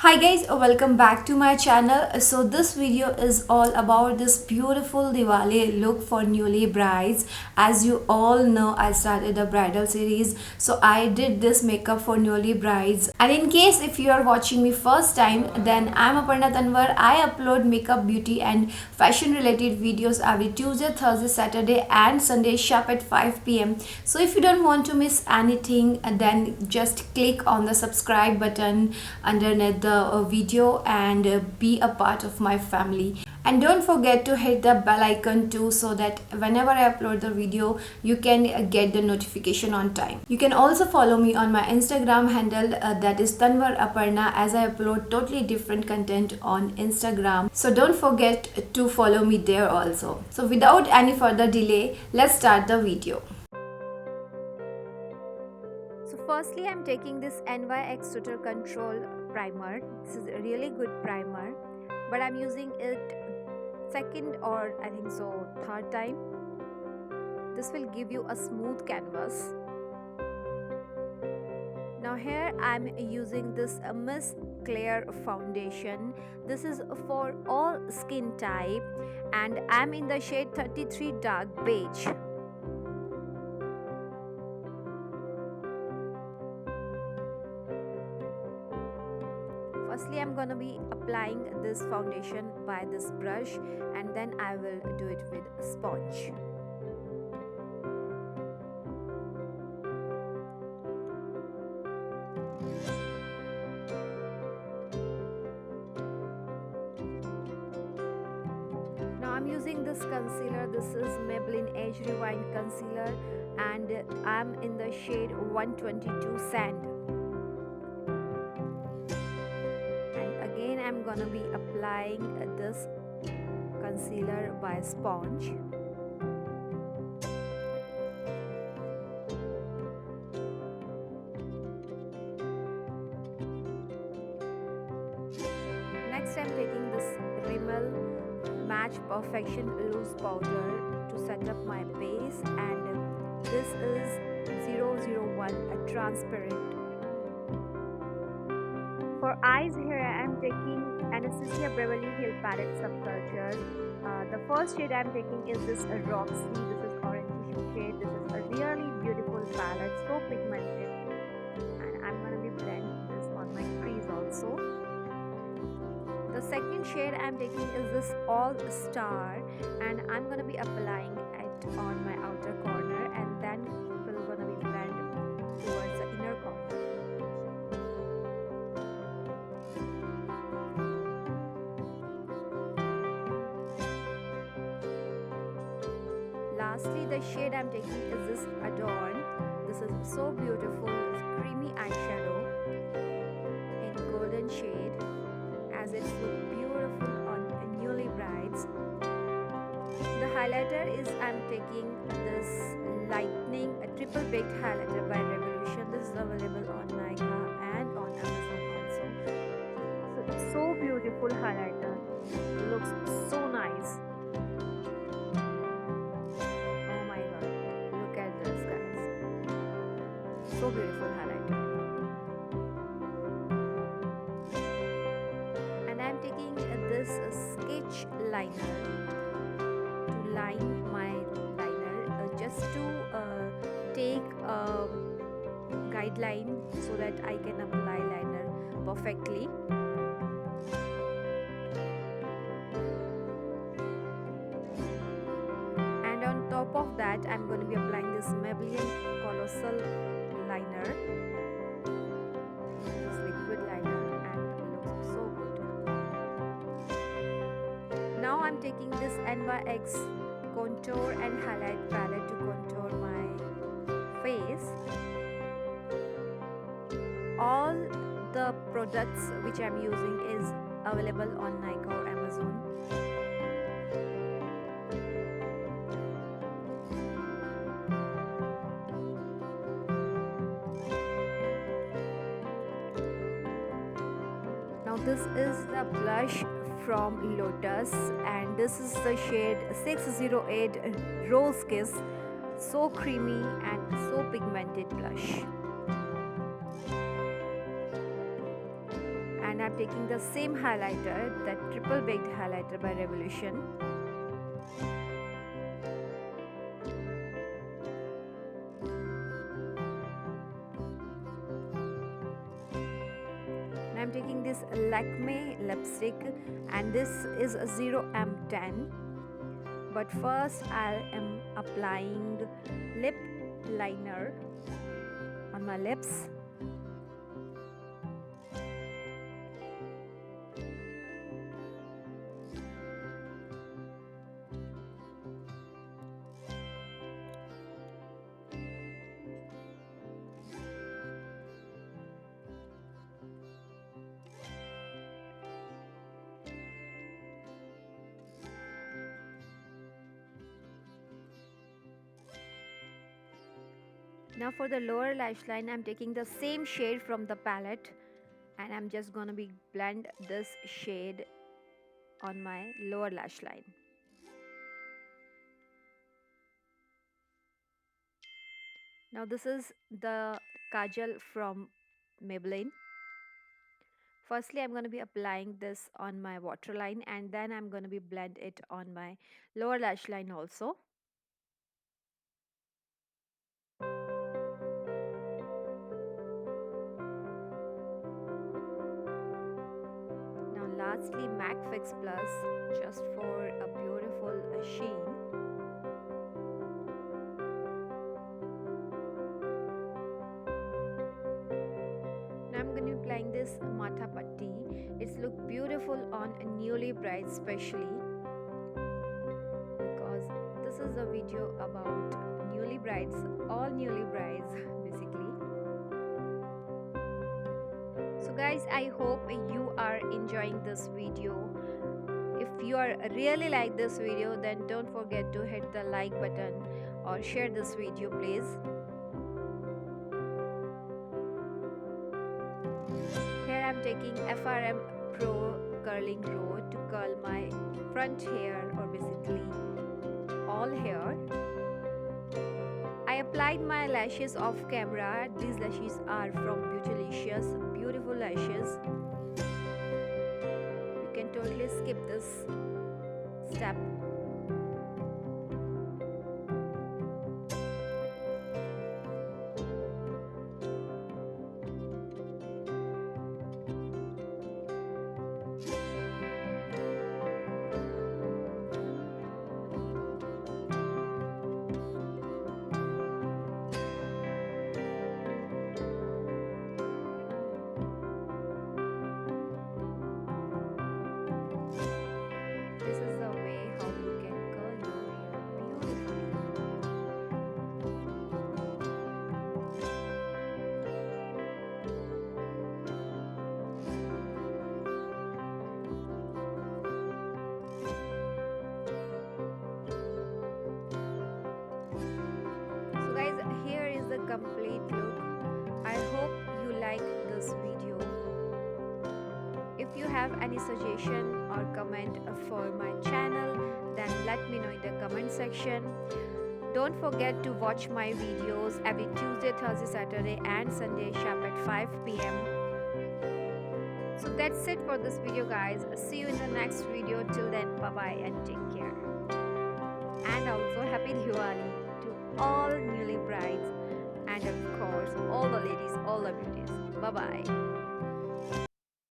Hi guys, welcome back to my channel. So this video is all about this beautiful Diwali look for newly brides. As you all know, I started a bridal series, so I did this makeup for newly brides. And in case if you are watching me first time, then I'm Aparna Tanwar. I upload makeup, beauty and fashion related videos every Tuesday, Thursday, Saturday and Sunday sharp at 5 p.m. So if you don't want to miss anything, then just click on the subscribe button underneath the video and be a part of my family. And don't forget to hit the bell icon too, so that whenever I upload the video you can get the notification on time. You can also follow me on my Instagram handle, that is Tanwar Aparna, as I upload totally different content on Instagram, so don't forget to follow me there also. So without any further delay, let's start the video. So firstly, I'm taking this NYX Total Control primer. This is a really good primer, but I'm using it second or I think so third time. This will give you a smooth canvas. Now here I'm using this Miss Clear foundation. This is for all skin type and I'm in the shade 33 Dark Beige. Firstly, I'm gonna be applying this foundation by this brush and then I will do it with a sponge. Now I'm using this concealer. This is Maybelline Age Rewind Concealer and I'm in the shade 122 Sand. I'm gonna be applying this concealer by sponge. Next I'm taking this Rimmel Match Perfection Loose Powder to set up my base, and this is 001 a transparent. For eyes, here I am taking Anastasia Beverly Hill Palette Subculture. The first shade I am taking is this Roxy. This is orange shade. This is a really beautiful palette, so pigmented. And I'm going to be blending this on my crease also. The second shade I am taking is this All Star, and I'm going to be applying it on my outer corner, and then we're going to be blend towards the inner corner. Lastly, the shade I'm taking is this Adorn. This is so beautiful, creamy eyeshadow in golden shade, as it looks beautiful on newly brides. The highlighter is I'm taking this Lightning Triple Baked Highlighter by Revolution. This is available on Nykaa and on Amazon also. So it's so beautiful highlighter. It looks so nice. So beautiful highlighter. And I'm taking this sketch liner to line my liner, just to take a guideline so that I can apply liner perfectly. And on top of that, I'm going to be applying this Maybelline Colossal liner, this liquid liner, and it looks so good. Now I'm taking this NYX contour and highlight palette to contour my face. All the products which I'm using is available on Nykaa or Amazon. Now this is the blush from Lotus, and this is the shade 608 Rose Kiss. So creamy and so pigmented blush. And I'm taking the same highlighter, that triple baked highlighter by Revolution. And I'm taking this Lakme lipstick, and this is a 0M10. But first I am applying lip liner on my lips. Now for the lower lash line, I'm taking the same shade from the palette, and I'm just gonna be blend this shade on my lower lash line. Now this is the kajal from Maybelline. Firstly, I'm going to be applying this on my waterline, and then I'm going to be blend it on my lower lash line also. Now lastly, MAC Fix Plus, just for a beautiful sheen. Now I'm going to be applying this Matha Patti. It's look beautiful on newly brides especially, because this is a video about newly brides, all newly brides basically. So guys, I hope you are enjoying this video. If you are really like this video, then don't forget to hit the like button or share this video please. Here I'm taking FRM Pro Curling Road to curl my front hair, or basically all hair. I applied my lashes off camera. These lashes are from Beautylicious, beautiful lashes. You can totally skip this step. This is the way how you can curl your hair beautifully. So guys, here is the complete look. I hope you like this video. If you have any suggestion or comment for my channel, then let me know in the comment section. Don't forget to watch my videos every Tuesday, Thursday, Saturday and Sunday sharp at 5 p.m. So that's it for this video guys. See you in the next video. Till then, bye bye and take care. And also happy Diwali to all newly brides, and of course all the ladies, all the beauties. Bye bye.